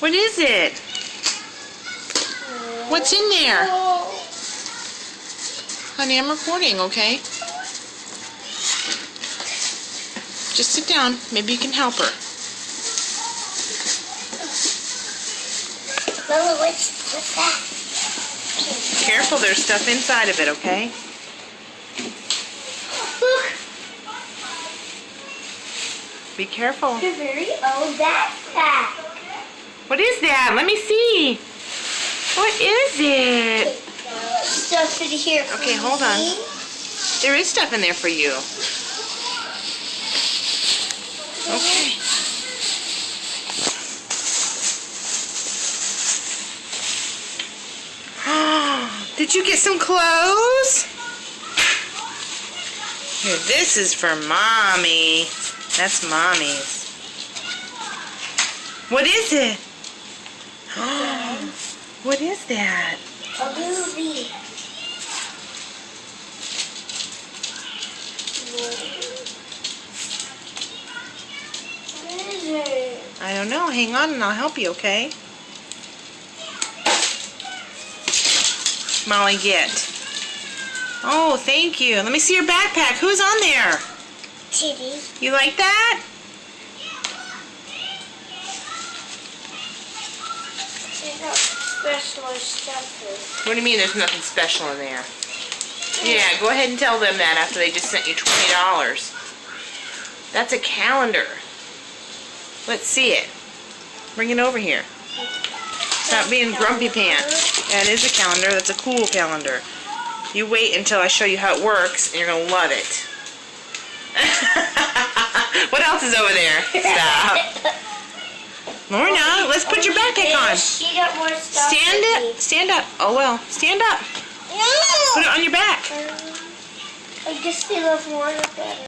What is it? What's in there? Honey, I'm recording, okay? Just sit down. Maybe you can help her. Mama, what's that? Careful, there's stuff inside of it, okay? Look, Be careful. it's a very old backpack. What is that? Let me see. What is it? Stuff in here. For Okay, hold on. me. There is stuff in there for you. Okay. Did you get some clothes? Here, this is for Mommy. That's Mommy's. What is it? What is that? A movie. What is it? I don't know. Hang on and I'll help you, okay? Molly, get. Oh, thank you. Let me see your backpack. Who's on there? Titty. You like that? There's no special stuff. What do you mean there's nothing special in there? Yeah, go ahead and tell them that after they just sent you $20. That's a calendar. Let's see it. Bring it over here. Stop being grumpy pants. Yeah, it is a calendar. That's a cool calendar. You wait until I show you how it works, and you're going to love it. What else is over there? Stop. Lorna, let's put your backpack on. She got more stuff. Stand up. Stand up. Oh, well. Stand up. No. Put it on your back. I guess they love more better.